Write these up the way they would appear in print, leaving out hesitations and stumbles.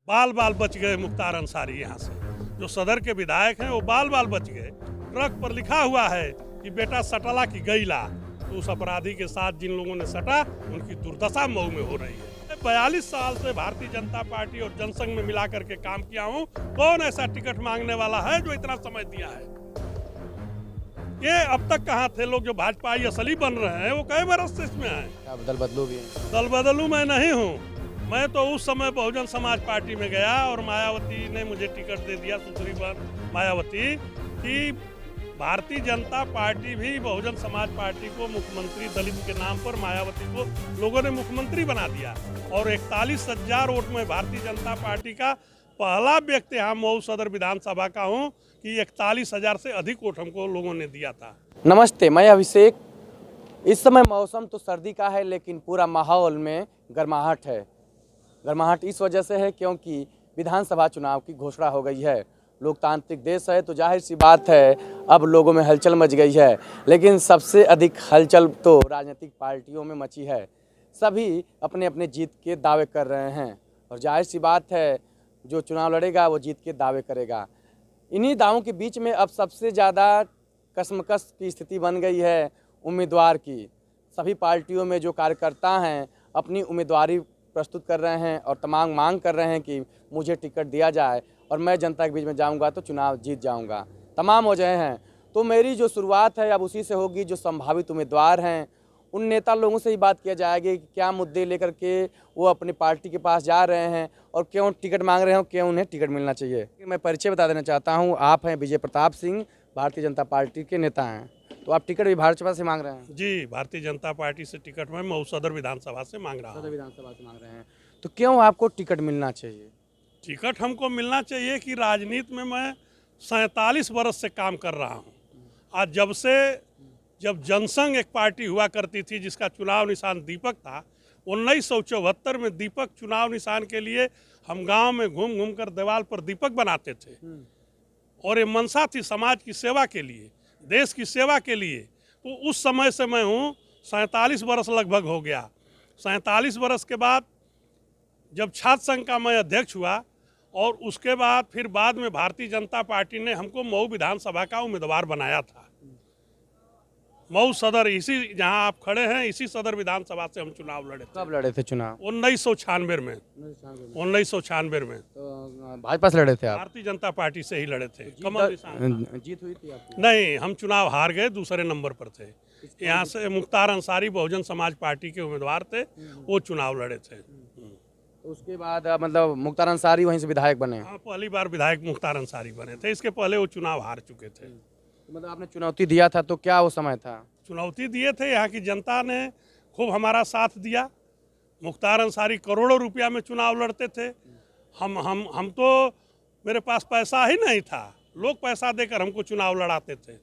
बाल बाल बच गए मुख्तार अंसारी। यहाँ से जो सदर के विधायक हैं वो बाल बाल बच गए। ट्रक पर लिखा हुआ है कि बेटा सटला की गईला, तो उस अपराधी के साथ जिन लोगों ने सटा उनकी दुर्दशा मऊ में हो रही है। 42 साल से भारतीय जनता पार्टी और जनसंघ में मिला करके काम किया हूँ। कौन ऐसा टिकट मांगने वाला है जो इतना समय दिया है? ये अब तक कहाँ थे लोग जो भाजपा असली बन रहे हैं? वो कई बरस से इसमें है। दल बदलू भी दल बदलू मैं नहीं हूँ। मैं तो उस समय बहुजन समाज पार्टी में गया और मायावती ने मुझे टिकट दे दिया, दूसरी बार मायावती, कि भारतीय जनता पार्टी भी बहुजन समाज पार्टी को मुख्यमंत्री दलित के नाम पर मायावती को लोगों ने मुख्यमंत्री बना दिया। और 41,000 वोट में भारतीय जनता पार्टी का पहला व्यक्ति यहाँ मऊ सदर विधानसभा का हूँ कि 41,000 से अधिक वोट हमको लोगों ने दिया था। नमस्ते, मैं अभिषेक। इस समय मौसम तो सर्दी का है, लेकिन पूरा माहौल में गर्माहट है। गर्माहट इस वजह से है क्योंकि विधानसभा चुनाव की घोषणा हो गई है। लोकतांत्रिक देश है तो जाहिर सी बात है अब लोगों में हलचल मच गई है। लेकिन सबसे अधिक हलचल तो राजनीतिक पार्टियों में मची है। सभी अपने अपने जीत के दावे कर रहे हैं और जाहिर सी बात है जो चुनाव लड़ेगा वो जीत के दावे करेगा। इन्हीं दावों के बीच में अब सबसे ज़्यादा कशमकश की स्थिति बन गई है उम्मीदवार की। सभी पार्टियों में जो कार्यकर्ता हैं अपनी उम्मीदवारी प्रस्तुत कर रहे हैं और तमाम मांग कर रहे हैं कि मुझे टिकट दिया जाए और मैं जनता के बीच में जाऊंगा तो चुनाव जीत जाऊंगा। तमाम वजह हैं। तो मेरी जो शुरुआत है अब उसी से होगी। जो संभावित उम्मीदवार हैं उन नेता लोगों से ही बात किया जाएगी कि क्या मुद्दे लेकर के वो अपनी पार्टी के पास जा रहे हैं और क्यों टिकट मांग रहे हैं और क्यों उन्हें टिकट मिलना चाहिए। मैं परिचय बता देना चाहता हूँ। आप हैं विजय प्रताप सिंह, भारतीय जनता पार्टी के नेता हैं। तो आप टिकट भी भाजपा से मांग रहे हैं? जी, भारतीय जनता पार्टी से टिकट मैं मऊ सदर विधानसभा से मांग रहा हूँ। सदर विधानसभा से मांग रहे हैं, तो क्यों आपको टिकट मिलना चाहिए? टिकट हमको मिलना चाहिए कि राजनीति में मैं 47 वर्ष से काम कर रहा हूँ। आज जब जनसंघ एक पार्टी हुआ करती थी जिसका चुनाव निशान दीपक था, 1974 में दीपक चुनाव निशान के लिए हम गांव में घूम घूम कर दीवार पर दीपक बनाते थे। और ये मंशा थी समाज की सेवा के लिए, देश की सेवा के लिए। तो उस समय से मैं हूँ, 47 वर्ष लगभग हो गया। 47 वर्ष के बाद जब छात्र संघ का मैं अध्यक्ष हुआ और उसके बाद फिर बाद में भारतीय जनता पार्टी ने हमको मऊ विधानसभा का उम्मीदवार बनाया था। मऊ सदर, इसी जहां आप खड़े हैं इसी सदर विधानसभा से हम चुनाव लड़े थे। कब लड़े थे चुनाव? 1996 में। 1996 में तो भाजपा से लड़े थे आप? भारतीय जनता पार्टी से ही लड़े थे। कमल निशान। जीत हुई थी आपकी? नहीं, हम चुनाव हार गए, दूसरे नंबर पर थे। यहाँ से मुख्तार अंसारी बहुजन समाज पार्टी के उम्मीदवार थे, वो चुनाव लड़े थे। उसके बाद मतलब मुख्तार अंसारी वहीं से विधायक बने? हाँ, पहली बार विधायक मुख्तार अंसारी बने थे। इसके पहले वो चुनाव हार चुके थे। मतलब आपने चुनौती दिया था, तो क्या वो समय था? चुनौती दिए थे, यहाँ की जनता ने खूब हमारा साथ दिया। मुख्तार अंसारी करोड़ों रुपया में चुनाव लड़ते थे। हम तो मेरे पास पैसा ही नहीं था, लोग पैसा देकर हमको चुनाव लड़ाते थे।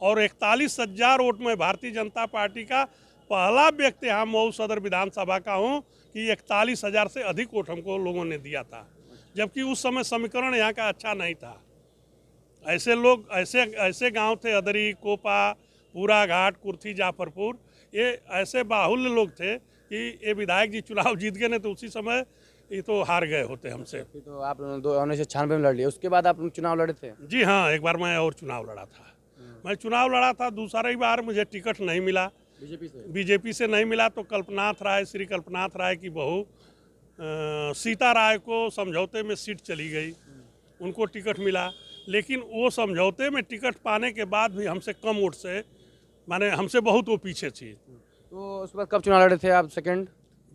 और 41,000 वोट में भारतीय जनता पार्टी का पहला व्यक्ति यहाँ मऊ सदर विधानसभा का हूँ कि 41,000 से अधिक वोट हमको लोगों ने दिया था। जबकि उस समय समीकरण यहाँ का अच्छा नहीं था। ऐसे लोग, ऐसे गांव थे, अदरी, कोपा, पूरा घाट, कुर्थी, जाफरपुर, ये ऐसे बाहुल्य लोग थे कि ये विधायक जी चुनाव जीत गए, नहीं तो उसी समय ये तो हार गए होते हमसे। तो आप 1996 में लड़ लिए, उसके बाद आप चुनाव लड़े थे? जी हाँ, एक बार मैं और चुनाव लड़ा था। मैं चुनाव लड़ा था, दूसरी बार मुझे टिकट नहीं मिला। बीजेपी से नहीं मिला तो कल्पनाथ राय, श्री कल्पनाथ राय की बहू सीता राय को समझौते में सीट चली गई, उनको टिकट मिला। लेकिन वो समझौते में टिकट पाने के बाद भी हमसे कम वोट से, माने हमसे बहुत वो पीछे थी। तो उस बाद कब चुनाव लड़े थे आप सेकंड?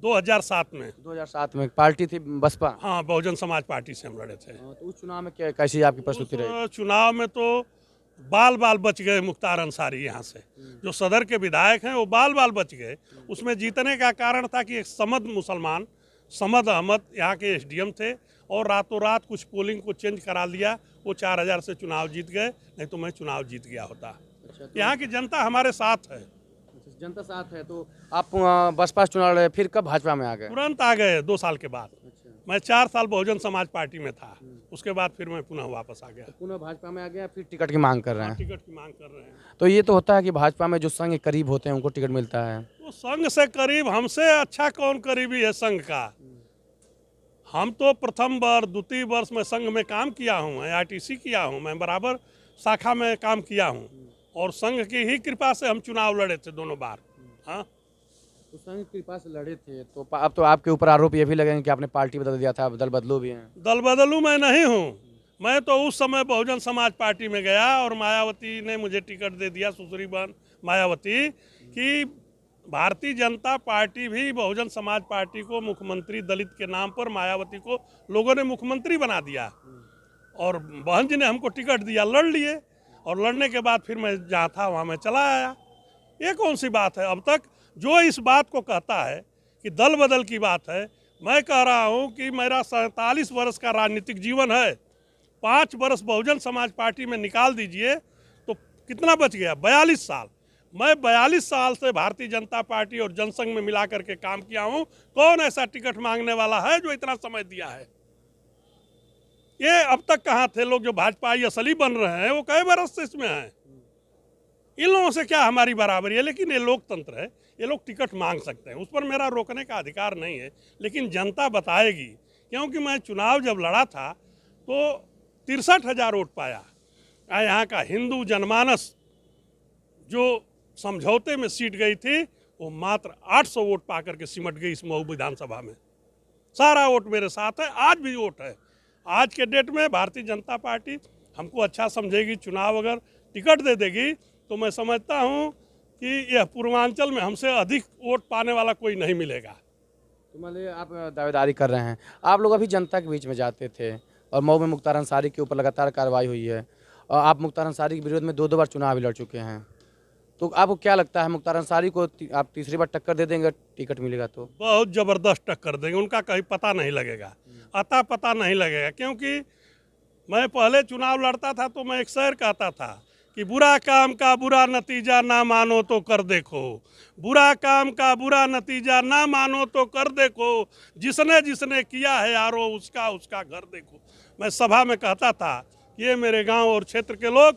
2007 में। 2007 में पार्टी थी बसपा? हाँ, बहुजन समाज पार्टी से हम लड़े थे। तो उस चुनाव में क्या, कैसी आपकी प्रस्तुति रही? चुनाव में तो बाल बाल बच गए मुख्तार अंसारी। यहाँ से जो सदर के विधायक हैं वो बाल बाल बच गए। उसमें जीतने का कारण था कि एक समद मुसलमान, समद अहमद यहाँ के एसडीएम थे और रातों रात कुछ पोलिंग को चेंज करा लिया। वो 4000 से चुनाव जीत गए, नहीं तो मैं चुनाव जीत गया होता। अच्छा, तो यहाँ की जनता हमारे साथ है। जनता साथ है। तो आप बसपा चुनाव लड़े, फिर कब भाजपा में आ गए? तुरंत आ गए 2 साल के बाद। अच्छा। मैं 4 साल बहुजन समाज पार्टी में था, उसके बाद फिर मैं पुनः वापस आ गया। तो पुनः भाजपा में आ गया, फिर टिकट की मांग कर रहे हैं? टिकट की मांग कर रहे हैं। तो ये तो होता है कि भाजपा में जो संघ के करीब होते हैं उनको टिकट मिलता है। तो संघ से करीब, हमसे अच्छा कौन करीबी है संघ का? हम तो प्रथम वर्ष द्वितीय वर्ष में संघ में काम किया हूँ, आईआरटीसी किया हूँ, मैं बराबर शाखा में काम किया हूँ और संघ की ही कृपा से हम चुनाव लड़े थे दोनों बार। हाँ, तो संघ की कृपा से लड़े थे, तो अब तो आपके ऊपर आरोप ये भी लगेंगे कि आपने पार्टी बदल दिया था, दल बदलू भी हैं। दल बदलू मैं नहीं हूँ, मैं तो उस समय बहुजन समाज पार्टी में गया और मायावती ने मुझे टिकट दे दिया, सुश्री बहन मायावती, कि भारतीय जनता पार्टी भी बहुजन समाज पार्टी को मुख्यमंत्री दलित के नाम पर मायावती को लोगों ने मुख्यमंत्री बना दिया और बहन जी ने हमको टिकट दिया, लड़ लिए और लड़ने के बाद फिर मैं जहाँ था वहाँ मैं चला आया। ये कौन सी बात है? अब तक जो इस बात को कहता है कि दल बदल की बात है, मैं कह रहा हूँ कि मेरा 47 वर्ष का राजनीतिक जीवन है, 5 वर्ष बहुजन समाज पार्टी में निकाल दीजिए तो कितना बच गया? 42 साल। मैं 42 साल से भारतीय जनता पार्टी और जनसंघ में मिला करके काम किया हूँ। कौन ऐसा टिकट मांगने वाला है जो इतना समय दिया है? ये अब तक कहाँ थे लोग जो भाजपाई असली बन रहे हैं? वो कई बरस से इसमें हैं। इन लोगों से क्या हमारी बराबरी है? लेकिन ये लोकतंत्र है, ये लोग टिकट मांग सकते हैं, उस पर मेरा रोकने का अधिकार नहीं है, लेकिन जनता बताएगी। क्योंकि मैं चुनाव जब लड़ा था तो 63,000 वोट पाया। यहाँ का हिंदू जनमानस जो समझौते में सीट गई थी वो मात्र 800 वोट पा करके सिमट गई इस मऊ विधानसभा में। सारा वोट मेरे साथ है, आज भी वोट है। आज के डेट में भारतीय जनता पार्टी हमको अच्छा समझेगी, चुनाव अगर टिकट दे देगी तो मैं समझता हूँ कि यह पूर्वांचल में हमसे अधिक वोट पाने वाला कोई नहीं मिलेगा। तो मतलब आप दावेदारी कर रहे हैं, आप लोग अभी जनता के बीच में जाते थे और मऊ में मुख्तार अंसारी के ऊपर लगातार कार्रवाई हुई है और आप मुख्तार अंसारी के विरोध में 2 बार चुनाव भी लड़ चुके हैं, तो आपको क्या लगता है मुख्तार अंसारी को आप तीसरी बार टक्कर दे देंगे, टिकट मिलेगा तो? बहुत ज़बरदस्त टक्कर देंगे, उनका कहीं पता नहीं लगेगा, अता पता नहीं लगेगा। क्योंकि मैं पहले चुनाव लड़ता था तो मैं एक शेर कहता था कि बुरा काम का बुरा नतीजा ना मानो तो कर देखो, बुरा काम का बुरा नतीजा ना मानो तो कर देखो, जिसने जिसने किया है यारो उसका उसका घर देखो। मैं सभा में कहता था ये मेरे गांव और क्षेत्र के लोग,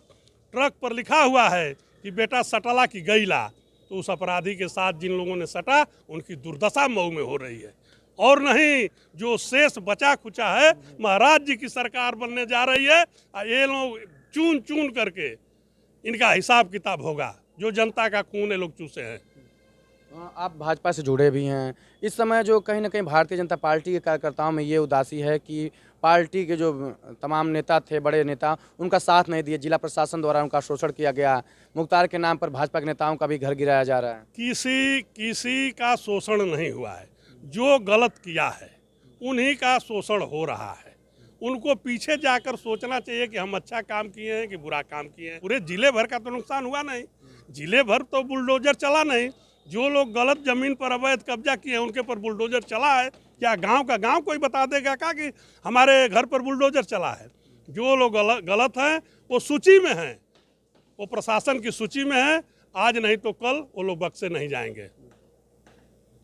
ट्रक पर लिखा हुआ है कि बेटा सटला की गईला, तो उस अपराधी के साथ जिन लोगों ने सटा उनकी दुर्दशा मऊ में हो रही है। और नहीं, जो शेष बचा खुचा है, महाराज जी की सरकार बनने जा रही है, ये लोग चून चून करके इनका हिसाब किताब होगा, जो जनता का खून ये लोग चूसे हैं। आप भाजपा से जुड़े भी हैं, इस समय जो कहीं ना कहीं भारतीय जनता पार्टी के कार्यकर्ताओं में ये उदासी है कि पार्टी के जो तमाम नेता थे, बड़े नेता, उनका साथ नहीं दिए, जिला प्रशासन द्वारा उनका शोषण किया गया, मुख्तार के नाम पर भाजपा के नेताओं का भी घर गिराया जा रहा है। किसी का शोषण नहीं हुआ है, जो गलत किया है उन्हीं का शोषण हो रहा है। उनको पीछे जाकर सोचना चाहिए कि हम अच्छा काम किए हैं कि बुरा काम किए हैं। पूरे जिले भर का तो नुकसान हुआ नहीं, जिले भर तो बुलडोजर चला नहीं। जो लोग गलत जमीन पर अवैध कब्जा किए हैं उनके पर बुलडोजर चला है क्या? गांव का गांव कोई बता देगा क्या कि हमारे घर पर बुलडोजर चला है? जो लोग गलत हैं वो सूची में हैं, वो प्रशासन की सूची में है, आज नहीं तो कल वो लोग बख्शे नहीं जाएंगे।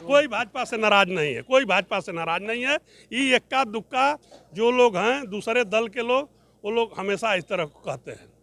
कोई भाजपा से नाराज नहीं है, कोई भाजपा से नाराज नहीं है। ये इक्का दुक्का जो लोग हैं दूसरे दल के लोग, वो लोग हमेशा इस तरह कहते हैं।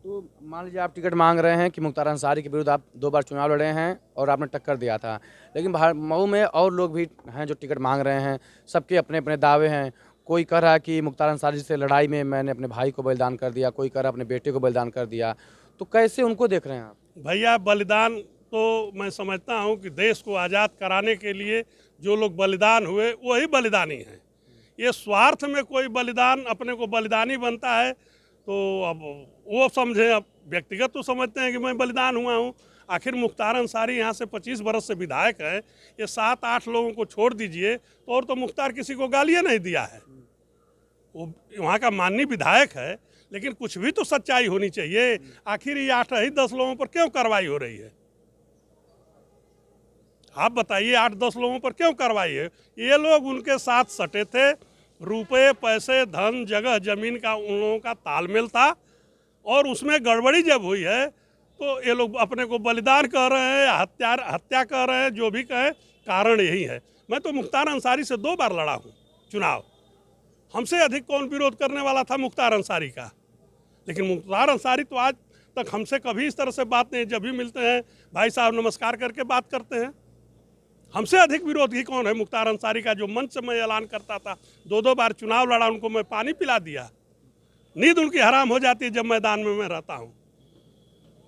तो मान लीजिए आप टिकट मांग रहे हैं कि मुख्तार अंसारी के विरुद्ध आप 2 बार चुनाव लड़े हैं और आपने टक्कर दिया था, लेकिन मऊ में और लोग भी हैं जो टिकट मांग रहे हैं, सबके अपने अपने दावे हैं। कोई कह रहा है कि मुख्तार अंसारी से लड़ाई में मैंने अपने भाई को बलिदान कर दिया, कोई कह रहा है अपने बेटे को बलिदान कर दिया, तो कैसे उनको देख रहे हैं आप? भैया बलिदान तो मैं समझता हूँ कि देश को आज़ाद कराने के लिए जो लोग बलिदान हुए वही बलिदानी हैं। ये स्वार्थ में कोई बलिदान अपने को बलिदानी बनता है तो अब वो समझे, अब व्यक्तिगत तो समझते हैं कि मैं बलिदान हुआ हूँ। आखिर मुख्तार अंसारी यहाँ से 25 बरस से विधायक है, ये 7-8 लोगों को छोड़ दीजिए तो और तो मुख्तार किसी को गालियाँ नहीं दिया है, वो वहाँ का माननीय विधायक है, लेकिन कुछ भी तो सच्चाई होनी चाहिए। आखिर ये 8-10 लोगों पर क्यों कार्रवाई हो रही है? आप बताइए, 8-10 लोगों पर क्यों कार्रवाई है? ये लोग उनके साथ सटे थे, रुपए पैसे धन जगह जमीन का उन लोगों का तालमेल था और उसमें गड़बड़ी जब हुई है तो ये लोग अपने को बलिदान कह रहे हैं, हत्या कह रहे हैं, जो भी कहें, कारण यही है। मैं तो मुख्तार अंसारी से 2 बार लड़ा हूँ चुनाव, हमसे अधिक कौन विरोध करने वाला था मुख्तार अंसारी का? लेकिन मुख्तार अंसारी तो आज तक हमसे कभी इस तरह से बात नहीं, जब भी मिलते हैं भाई साहब नमस्कार करके बात करते हैं। हमसे अधिक विरोधी कौन है? मुख्तार अंसारी का जो मंच से मैं ऐलान करता था, 2-2 बार चुनाव लड़ा, उनको मैं पानी पिला दिया, नींद उनकी हराम हो जाती है जब मैदान में मैं रहता हूँ।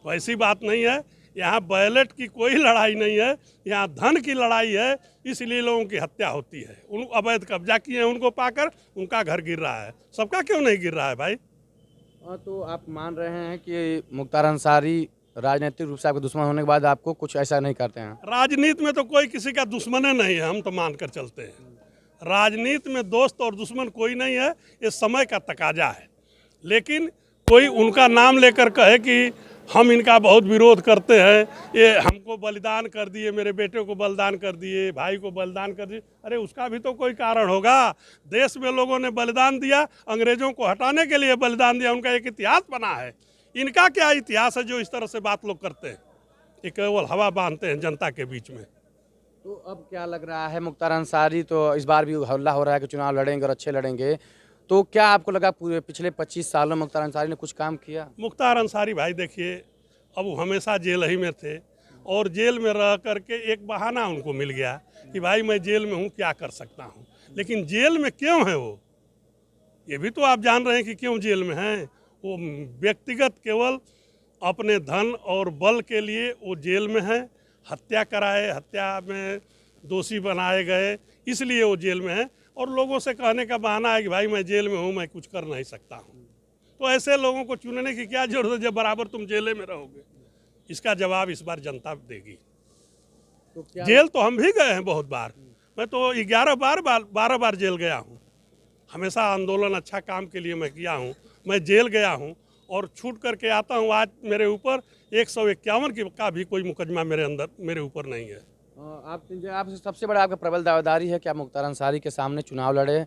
तो ऐसी बात नहीं है, यहाँ बैलेट की कोई लड़ाई नहीं है, यहाँ धन की लड़ाई है, इसलिए लोगों की हत्या होती है। उन अवैध कब्जा किए हैं, उनको पाकर उनका घर गिर रहा है, सबका क्यों नहीं गिर रहा है भाई? तो आप मान रहे हैं कि मुख्तार अंसारी राजनीतिक रूप से आपके दुश्मन होने के बाद आपको कुछ ऐसा नहीं करते हैं? राजनीति में तो कोई किसी का दुश्मन नहीं है, हम तो मानकर चलते हैं। राजनीति में दोस्त और दुश्मन कोई नहीं है, ये समय का तकाजा है। लेकिन कोई उनका नाम लेकर कहे कि हम इनका बहुत विरोध करते हैं, ये हमको बलिदान कर दिए, मेरे बेटे को बलिदान कर दिए, भाई को बलिदान कर दिए, अरे उसका भी तो कोई कारण होगा। देश में लोगों ने बलिदान दिया, अंग्रेजों को हटाने के लिए बलिदान दिया, उनका एक इतिहास बना है। इनका क्या इतिहास है जो इस तरह से बात लोग करते हैं? ये केवल हवा बांधते हैं जनता के बीच में। तो अब क्या लग रहा है, मुख्तार अंसारी तो इस बार भी हल्ला हो रहा है कि चुनाव लड़ेंगे और अच्छे लड़ेंगे, तो क्या आपको लगा पूरे पिछले 25 सालों में मुख्तार अंसारी ने कुछ काम किया? मुख्तार अंसारी भाई देखिए, अब वो हमेशा जेल ही में थे और जेल में रह करके एक बहाना उनको मिल गया कि भाई मैं जेल में हूँ, क्या कर सकता हूँ। लेकिन जेल में क्यों है वो, ये भी तो आप जान रहे हैं कि क्यों जेल में हैं। वो व्यक्तिगत केवल अपने धन और बल के लिए वो जेल में हैं, हत्या कराए, हत्या में दोषी बनाए गए, इसलिए वो जेल में हैं। और लोगों से कहने का बहाना है कि भाई मैं जेल में हूँ, मैं कुछ कर नहीं सकता हूँ। तो ऐसे लोगों को चुनने की क्या जरूरत है जब बराबर तुम जेल में रहोगे? इसका जवाब इस बार जनता देगी। तो क्या जेल तो हम भी गए हैं बहुत बार, मैं तो 12 बार जेल गया हूँ। हमेशा आंदोलन अच्छा काम के लिए मैं किया हूँ, मैं जेल गया हूँ और छूट करके आता हूँ। आज मेरे ऊपर 151 का भी कोई मुकदमा मेरे ऊपर नहीं है। आप सबसे बड़ा आपका प्रबल दावेदारी है कि आप मुख्तार अंसारी के सामने चुनाव लड़े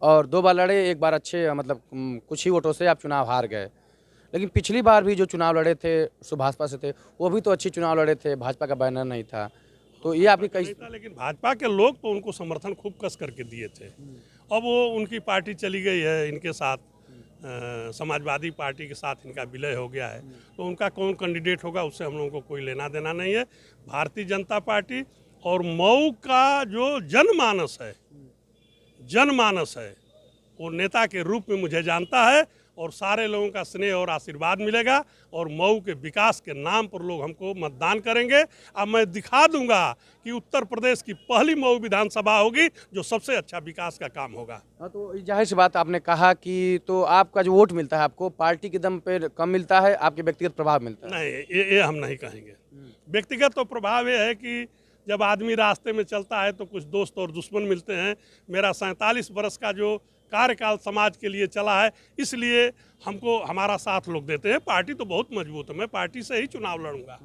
और 2 बार लड़े, एक बार अच्छे मतलब कुछ ही वोटों से आप चुनाव हार गए। लेकिन पिछली बार भी जो चुनाव लड़े थे भाजपा से थे, वो भी तो अच्छी चुनाव लड़े थे, भाजपा का बैनर नहीं था। तो ये आपकी कई था, लेकिन भाजपा के लोग तो उनको समर्थन खूब कस करके दिए थे। अब वो उनकी पार्टी चली गई है, इनके साथ समाजवादी पार्टी के साथ इनका विलय हो गया है, तो उनका कौन कैंडिडेट होगा उससे हम लोगों को कोई लेना देना नहीं है। भारतीय जनता पार्टी और मऊ का जो जनमानस है वो नेता के रूप में मुझे जानता है और सारे लोगों का स्नेह और आशीर्वाद मिलेगा और मऊ के विकास के नाम पर लोग हमको मतदान करेंगे। अब मैं दिखा दूंगा कि उत्तर प्रदेश की पहली मऊ विधानसभा होगी जो सबसे अच्छा विकास का काम होगा। तो जाहिर सी बात आपने कहा कि तो आपका जो वोट मिलता है आपको पार्टी के दम पे कम मिलता है, आपके व्यक्तिगत प्रभाव मिलता है? नहीं, ये हम नहीं कहेंगे। व्यक्तिगत तो प्रभाव ये है कि जब आदमी रास्ते में चलता है तो कुछ दोस्त और दुश्मन मिलते हैं। मेरा 47 वर्ष का जो कार्यकाल समाज के लिए चला है, इसलिए हमको हमारा साथ लोग देते हैं। पार्टी तो बहुत मजबूत है, मैं पार्टी से ही चुनाव लड़ूंगा।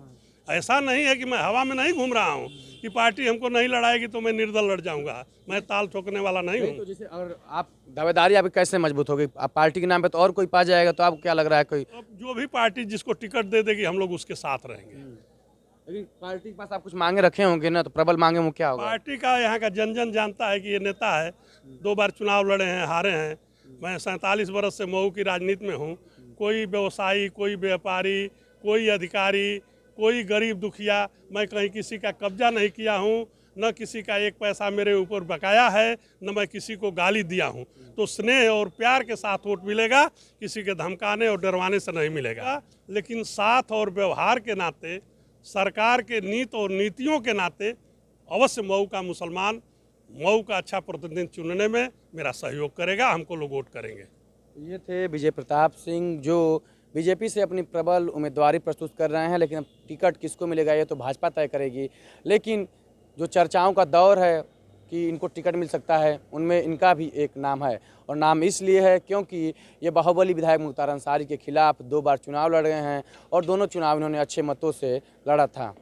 ऐसा नहीं है कि मैं हवा में नहीं घूम रहा हूँ कि पार्टी हमको नहीं लड़ाएगी तो मैं निर्दल लड़ जाऊंगा। मैं ताल ठोकने वाला नहीं हूँ। तो जैसे अगर आप दावेदारी आपकी कैसे मजबूत होगी? आप पार्टी के नाम पे तो और कोई पा जाएगा, तो आपको क्या लग रहा है कोई? अब जो भी पार्टी जिसको टिकट दे देगी हम लोग उसके साथ रहेंगे। लेकिन पार्टी के पास आप कुछ मांगे रखे होंगे ना, तो प्रबल मांगे में क्या होगा? पार्टी का यहाँ का जन जानता है कि ये नेता है, 2 बार चुनाव लड़े हैं, हारे हैं। मैं 47 वर्ष से मऊ की राजनीति में हूँ। कोई व्यवसायी, कोई व्यापारी, कोई अधिकारी, कोई गरीब दुखिया, मैं कहीं किसी का कब्जा नहीं किया हूँ, न किसी का एक पैसा मेरे ऊपर बकाया है, न मैं किसी को गाली दिया हूँ। तो स्नेह और प्यार के साथ वोट मिलेगा, किसी के धमकाने और डरवाने से नहीं मिलेगा। लेकिन साथ और व्यवहार के नाते, सरकार के नीति और नीतियों के नाते अवश्य मऊ का मुसलमान मऊ का अच्छा प्रतिनिधि चुनने में मेरा सहयोग करेगा, हमको लोग वोट करेंगे। ये थे विजय प्रताप सिंह जो बीजेपी से अपनी प्रबल उम्मीदवारी प्रस्तुत कर रहे हैं। लेकिन अब टिकट किसको मिलेगा ये तो भाजपा तय करेगी। लेकिन जो चर्चाओं का दौर है कि इनको टिकट मिल सकता है, उनमें इनका भी एक नाम है। और नाम इसलिए है क्योंकि ये बाहुबली विधायक मुख्तार अंसारी के खिलाफ 2 बार चुनाव लड़ रहे हैं और दोनों चुनाव इन्होंने अच्छे मतों से लड़ा था।